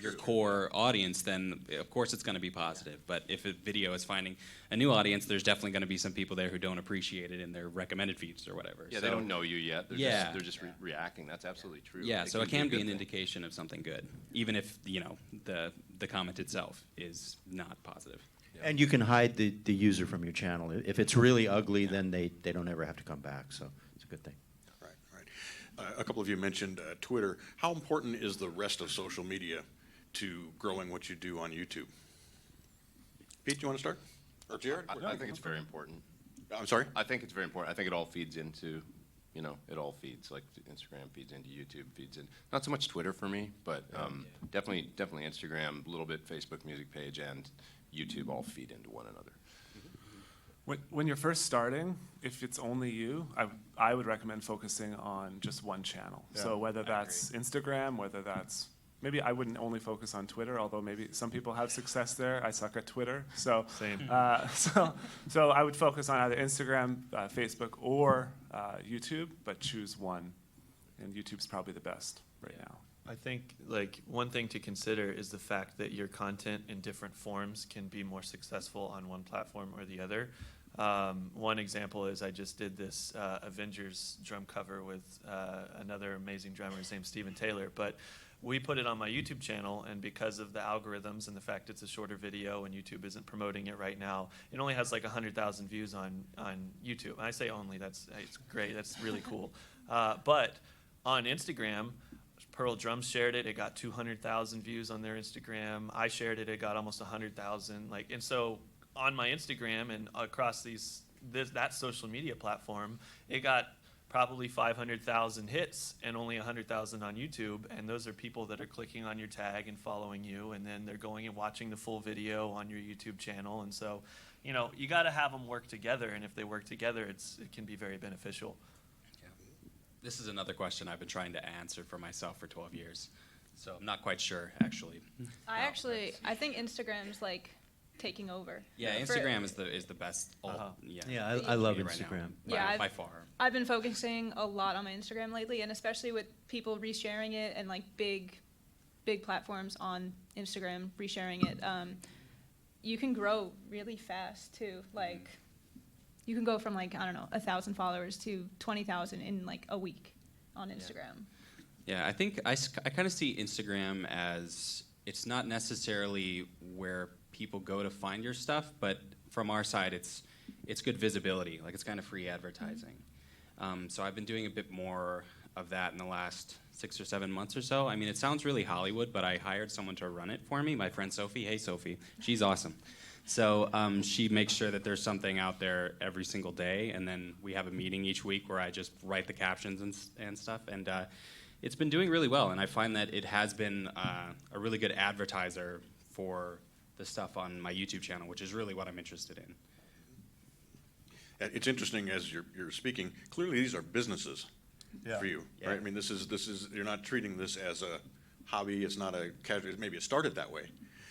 your core audience, then of course it's going to be positive. But if a video is finding a new audience, there's definitely going to be some people there who don't appreciate it in their recommended feeds or whatever. Yeah, so, they don't know you yet. They're just reacting. That's absolutely true. Yeah, so it can be a an good thing. indication of something good, even if the comment itself is not positive. And you can hide the user from your channel. If it's really ugly, then they don't ever have to come back, so it's a good thing. A couple of you mentioned Twitter. How important is the rest of social media to growing what you do on YouTube? Pete, you want to start? Or Jared? I think it's very important. I'm sorry? I think it's very important. I think it all feeds into, it all feeds. Like Instagram feeds into YouTube, feeds in. Not so much Twitter for me, but definitely Instagram, a little bit Facebook music page, and YouTube all feed into one another. When you're first starting, if it's only you, I would recommend focusing on just one channel. Yeah, so whether that's Instagram, whether that's, maybe I wouldn't only focus on Twitter, although maybe some people have success there. I suck at Twitter. So, Same. So I would focus on either Instagram, Facebook, or YouTube, but choose one. And YouTube's probably the best right now. I think like one thing to consider is the fact that your content in different forms can be more successful on one platform or the other. One example is I just did this Avengers drum cover with another amazing drummer. His name's Steven Taylor, but we put it on my YouTube channel, and because of the algorithms and the fact it's a shorter video and YouTube isn't promoting it right now, it only has like 100,000 views on YouTube. And I say only, it's great, that's really cool. But on Instagram, Pearl Drums shared it. It got 200,000 views on their Instagram. I shared it. It got almost 100,000. And so on my Instagram and across that social media platform, it got probably 500,000 hits and only 100,000 on YouTube. And those are people that are clicking on your tag and following you, and then they're going and watching the full video on your YouTube channel. And so, you know, you got to have them work together. And if they work together, it can be very beneficial. Yeah. This is another question I've been trying to answer for myself for 12 years. So I'm not quite sure, actually. I think Instagram's like taking over. Yeah, Instagram is the best. Yeah, I love right Instagram. now, Yeah, by far. I've been focusing a lot on my Instagram lately, and especially with people resharing it and like big platforms on Instagram resharing it. You can grow really fast too. Like, you can go from like, I don't know, 1,000 followers to 20,000 in like a week on Instagram. Yeah, I think I kind of see Instagram as, it's not necessarily where people go to find your stuff, but from our side, it's good visibility. Like, it's kind of free advertising. So I've been doing a bit more of that in the last 6 or 7 months or so. I mean, it sounds really Hollywood, but I hired someone to run it for me, my friend Sophie. Hey, Sophie. She's awesome. So she makes sure that there's something out there every single day, and then we have a meeting each week where I just write the captions and stuff. And it's been doing really well, and I find that it has been a really good advertiser for the stuff on my YouTube channel, which is really what I'm interested in. It's interesting as you're speaking. Clearly, these are businesses for you, Yeah. right? I mean, this is you're not treating this as a hobby. It's not a casual. Maybe it started that way,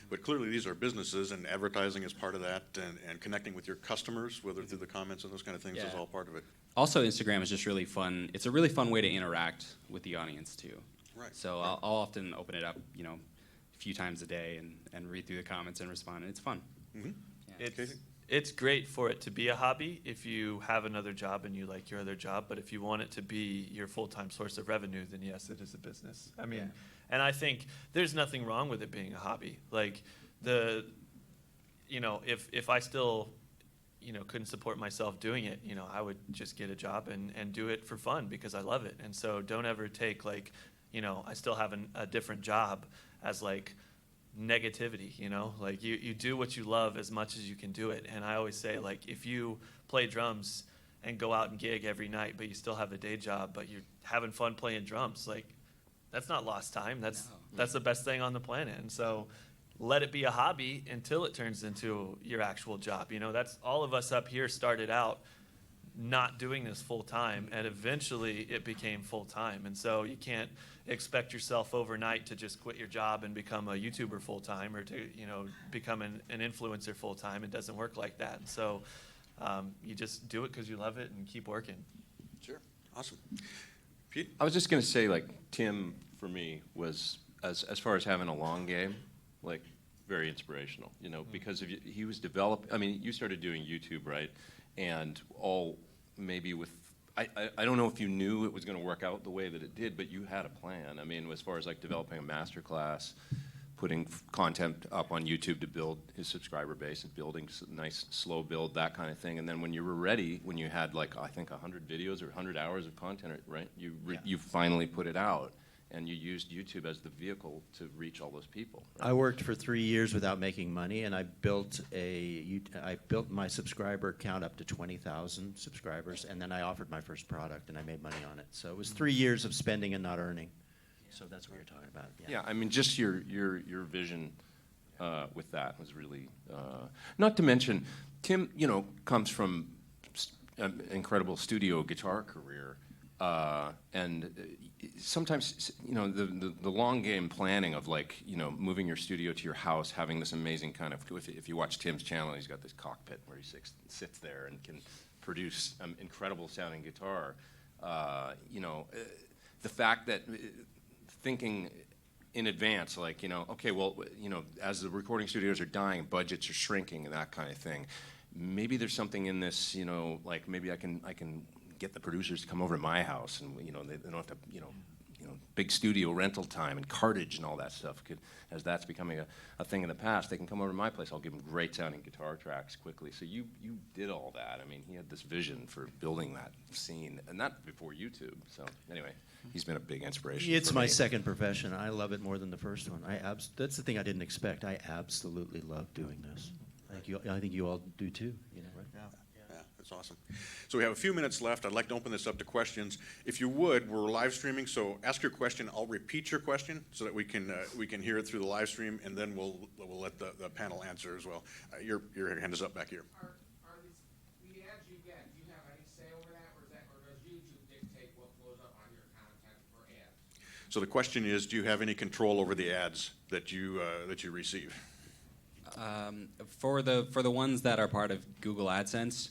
but clearly these are businesses, and advertising is part of that, and connecting with your customers, whether through the comments and those kind of things, is Yeah. all part of it. Also, Instagram is just really fun. It's a really fun way to interact with the audience too. Right. So I'll often open it up, you know, a few times a day and read through the comments and respond, and it's fun. Mm-hmm. Yeah. It's great for it to be a hobby if you have another job and you like your other job, but if you want it to be your full-time source of revenue, then yes, it is a business. I mean, and I think there's nothing wrong with it being a hobby. Like, if I still, couldn't support myself doing it, I would just get a job and do it for fun because I love it. And so don't ever take like, I still have a different job as like negativity, like you do what you love as much as you can do it. And I always say, like, if you play drums and go out and gig every night, but you still have a day job, but you're having fun playing drums, like, that's not lost time. That's the best thing on the planet. And so let it be a hobby until it turns into your actual job. That's all of us up here started out not doing this full time, and eventually it became full time. And so you can't expect yourself overnight to just quit your job and become a YouTuber full time, or to become an influencer full time. It doesn't work like that. And so you just do it because you love it and keep working. Sure. Awesome. Pete? I was just going to say, like, Tim, for me, was, as far as having a long game, like, very inspirational, because he was I mean, you started doing YouTube, right? And all maybe with, I don't know if you knew it was going to work out the way that it did, but you had a plan. I mean, as far as like developing a master class, putting content up on YouTube to build his subscriber base, and building nice slow build, that kind of thing. And then when you were ready, when you had like, I think 100 videos or 100 hours of content, right? You finally put it out, and you used YouTube as the vehicle to reach all those people. Right? I worked for 3 years without making money, and I built my subscriber count up to 20,000 subscribers, and then I offered my first product, and I made money on it. So it was 3 years of spending and not earning. So that's what you're talking about. Yeah, I mean, just your vision with that was really, not to mention, Tim, comes from an incredible studio guitar career, and sometimes, the long game planning of like, moving your studio to your house, having this amazing kind of, if you watch Tim's channel, he's got this cockpit where he sits there and can produce incredible sounding guitar. The fact that thinking in advance, like, okay, well, as the recording studios are dying, budgets are shrinking and that kind of thing, maybe there's something in this, like maybe I can get the producers to come over to my house, and they don't have to, big studio rental time and cartage and all that stuff. As that's becoming a thing in the past, they can come over to my place. I'll give them great sounding guitar tracks quickly. So you did all that. I mean, he had this vision for building that scene, and not before YouTube. So anyway, he's been a big inspiration. It's for my me. second profession. I love it more than the first one. That's the thing I didn't expect. I absolutely love doing this. I think you all do too. Right? Yeah, That's awesome. So we have a few minutes left. I'd like to open this up to questions. If you would, we're live streaming, so ask your question. I'll repeat your question so that we can hear it through the live stream, and then we'll let the panel answer as well. Your hand is up back here. Are the ads you get, do you have any say over that, or does YouTube dictate what flows up on your content for ads? So the question is, do you have any control over the ads that you receive? For the ones that are part of Google AdSense,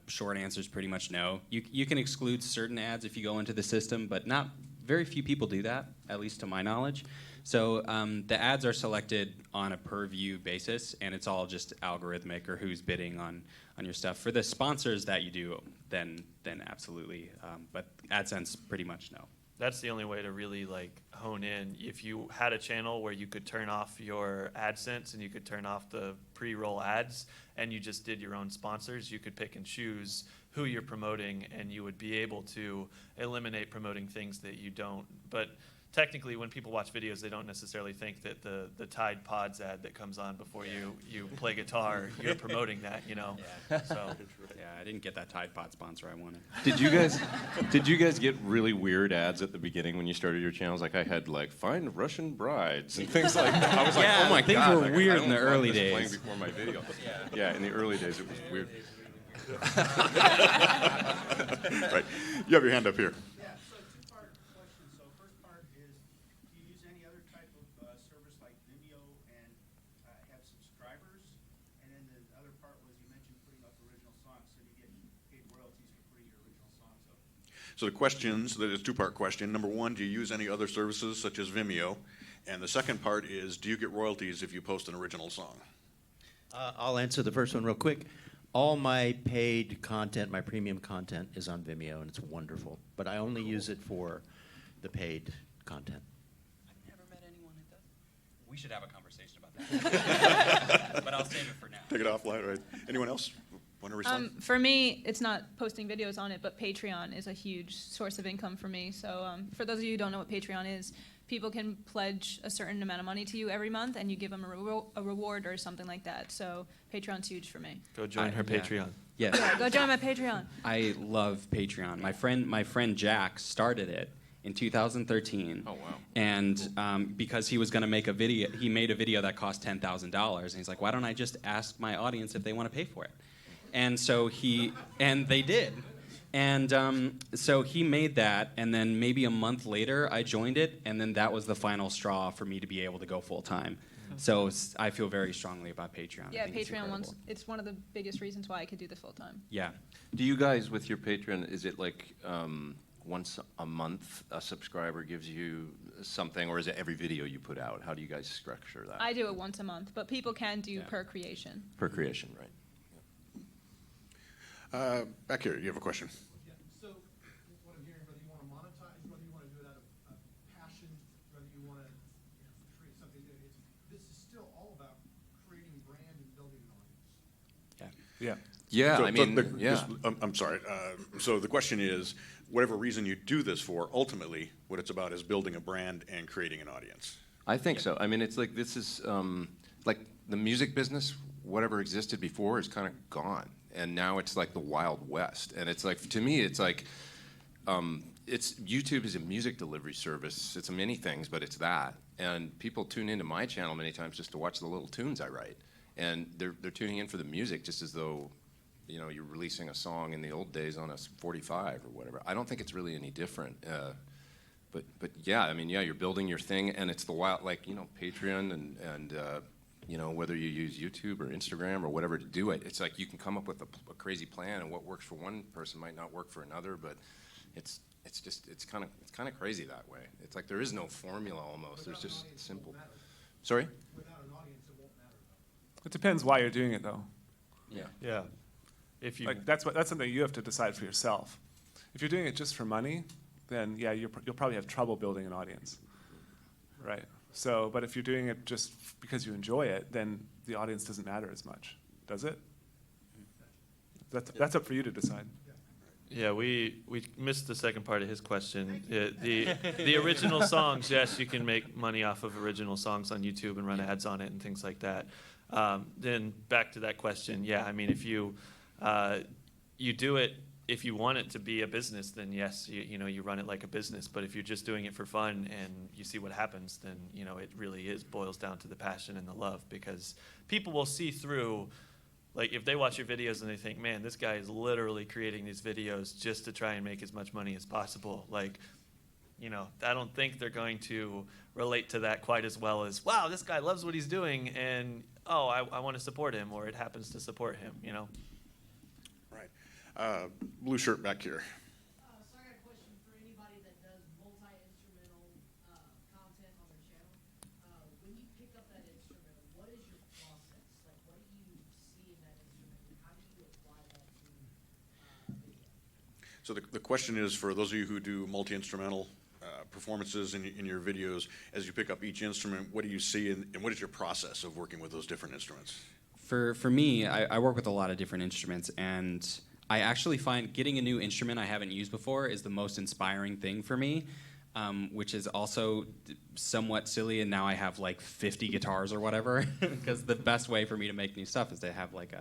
short answer is pretty much no. You can exclude certain ads if you go into the system, but not very few people do that, at least to my knowledge. So the ads are selected on a per view basis, and it's all just algorithmic or who's bidding on your stuff. For the sponsors that you do, then absolutely. But AdSense, pretty much no. That's the only way to really like hone in. If you had a channel where you could turn off your AdSense and you could turn off the pre-roll ads and you just did your own sponsors, you could pick and choose who you're promoting, and you would be able to eliminate promoting things that you don't. But technically, when people watch videos, they don't necessarily think that the Tide Pods ad that comes on before you play guitar, you're promoting that, you know. Yeah. So Yeah, I didn't get that Tide Pod sponsor I wanted. Did you guys get really weird ads at the beginning when you started your channels? Like I had like find Russian brides and things like that. I was like, Yeah, oh my things god, were like, weird I in the don't want early this days. Playing before my video. Yeah, in the early days it was weird. Right. You have your hand up here. Yeah, so two-part question. So first part is, do you use any other type of service like Vimeo and have subscribers? And then the other part was you mentioned putting up original songs, so you get paid royalties for putting your original songs up. So the questions, there's a two-part question. Number one, do you use any other services such as Vimeo? And the second part is, do you get royalties if you post an original song? I'll answer the first one real quick. All my paid content, my premium content, is on Vimeo, and it's wonderful. But I only use it for the paid content. I've never met anyone that does. We should have a conversation about that. But I'll save it for now. Take it offline, right? Anyone else want to respond? For me, it's not posting videos on it, but Patreon is a huge source of income for me. So for those of you who don't know what Patreon is, people can pledge a certain amount of money to you every month, and you give them a reward or something like that. So Patreon's huge for me. go join her Yeah. Patreon. Yes. Yeah, go join my Patreon. I love Patreon. My friend Jack started it in 2013. Oh wow. And because he was going to make a video, he made a video that cost $10,000. And he's like, why don't I just ask my audience if they want to pay for it? And so and they did. And so he made that, and then maybe a month later, I joined it, and then that was the final straw for me to be able to go full time. So I feel very strongly about Patreon. I Yeah, think it's Patreon incredible. it's one of the biggest reasons why I could do this full time. Yeah. Do you guys, with your Patreon, is it like once a month a subscriber gives you something, or is it every video you put out? How do you guys structure that? I do it once a month, but people can do Yeah. per creation. Per creation, right? Back here, you have a question. Yeah, so what I'm hearing, whether you want to monetize, whether you want to do it out of passion, whether you want to create something, this is still all about creating brand and building an audience. Yeah. Yeah, So I mean, just- I'm sorry. So the question is, whatever reason you do this for, ultimately, what it's about is building a brand and creating an audience. I think so. I mean, it's like this is like the music business. Whatever existed before is kind of gone, and now it's like the Wild West. And it's like, to me, it's like it's YouTube is a music delivery service. It's many things, but it's that. And people tune into my channel many times just to watch the little tunes I write, and they're tuning in for the music just as though, you know, you're releasing a song in the old days on a 45 or whatever. I don't think it's really any different. But yeah, I mean, yeah, you're building your thing, and it's the wild, like, you know, Patreon and you know, whether you use YouTube or Instagram or whatever to do it, it's like you can come up with a crazy plan, and what works for one person might not work for another. But it's kind of crazy that way. It's like there is no formula almost. There's just simple. Sorry. Without an audience, it won't matter, though. It depends why you're doing it, though. Yeah. If you Like that's something you have to decide for yourself. If you're doing it just for money, then yeah, you'll probably have trouble building an audience, right? So, but if you're doing it just because you enjoy it, then the audience doesn't matter as much, does it? That's up for you to decide. Yeah, we missed the second part of his question. The original songs, yes, you can make money off of original songs on YouTube and run ads on it and things like that. Then back to that question, yeah, I mean, if you You do it if you want it to be a business, then yes, you run it like a business. But if you're just doing it for fun and you see what happens, then it really boils down to the passion and the love, because people will see through. Like, if they watch your videos and they think, man, this guy is literally creating these videos just to try and make as much money as possible, like, I don't think they're going to relate to that quite as well as, wow, this guy loves what he's doing, and, oh, I want to support him, or it happens to support him, Right. Blue shirt back here. So I got a question for anybody that does multi-instrumental content on their channel. When you pick up that instrument, what is your process? Like, what do you see in that instrument, and how do you apply that to video? So the question is, for those of you who do multi-instrumental performances in your videos, as you pick up each instrument, what do you see, and what is your process of working with those different instruments? For me, I work with a lot of different instruments, and I actually find getting a new instrument I haven't used before is the most inspiring thing for me, which is also somewhat silly, and now I have like 50 guitars or whatever, because the best way for me to make new stuff is to have like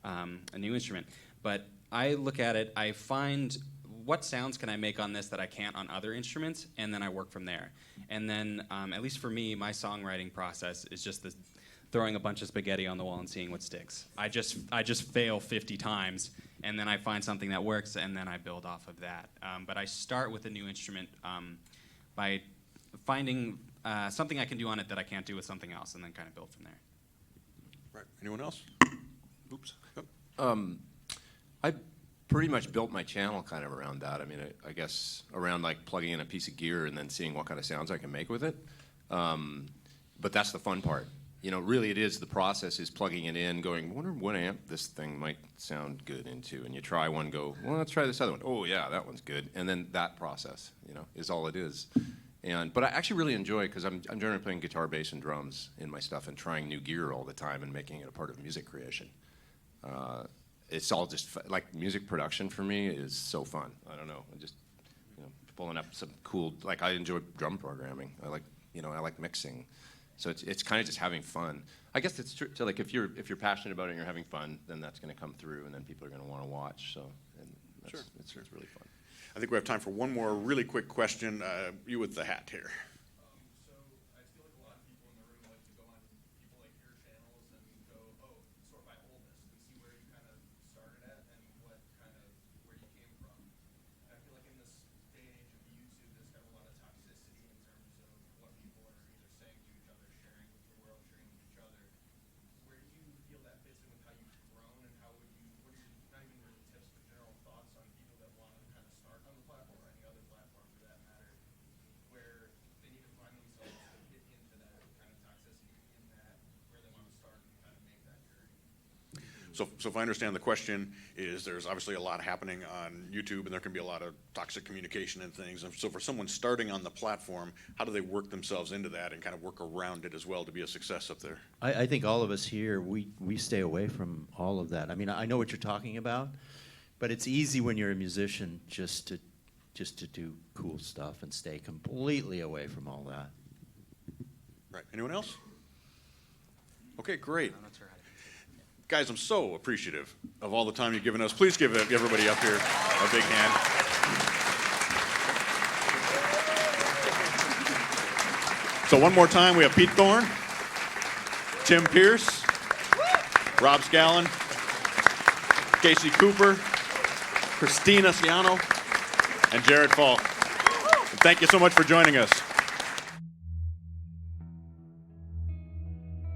a new instrument. But I look at it, I find what sounds can I make on this that I can't on other instruments, and then I work from there. And then, at least for me, my songwriting process is just throwing a bunch of spaghetti on the wall and seeing what sticks. I just fail 50 times, and then I find something that works, and then I build off of that. But I start with a new instrument by finding something I can do on it that I can't do with something else, and then kind of build from there. Right. Anyone else? Oops. I pretty much built my channel kind of around that. I mean, I guess around like plugging in a piece of gear and then seeing what kind of sounds I can make with it. But that's the fun part. Really it is, the process is plugging it in, going, I wonder what amp this thing might sound good into. And you try one, go, well, let's try this other one. Oh yeah, that one's good. And then that process, is all it is. But I actually really enjoy, because I'm generally playing guitar, bass, and drums in my stuff and trying new gear all the time and making it a part of music creation. It's all just like music production for me is so fun. I don't know. I just pulling up some cool, like, I enjoy drum programming. I like mixing. So it's kind of just having fun. I guess it's true. So like if you're passionate about it and you're having fun, then that's going to come through, and then people are going to want to watch. So Sure. It's really fun. I think we have time for one more really quick question. You with the hat here. So I feel like a lot of people in the room like to go on people like your channels and go, oh, sort by oldest, and see where you kind of started at and where you came from. I feel like in this day and age of YouTube, there's kind of a lot of toxicity in terms of what people are either saying to each other, sharing with the world, sharing with each other. Where do you feel that fits in with how you've grown, and what are your, not even really tips, but general thoughts on people that want to kind of start on the platform or any other platform for that matter, where they need to find themselves to get into that kind of toxicity in that, where they want to start and kind of make that journey? So if I understand the question, is there's obviously a lot happening on YouTube, and there can be a lot of toxic communication and things. And so for someone starting on the platform, how do they work themselves into that and kind of work around it as well to be a success up there? I think all of us here, we stay away from all of that. I mean, I know what you're talking about, but it's easy when you're a musician just to do cool stuff and stay completely away from all that. Right. Anyone else? Okay, great. Guys, I'm so appreciative of all the time you've given us. Please give everybody up here a big hand. So one more time, we have Pete Thorne, Tim Pierce, Rob Scallon, Casey Cooper, Christina Ciano, and Jared Falk. And thank you so much for joining us.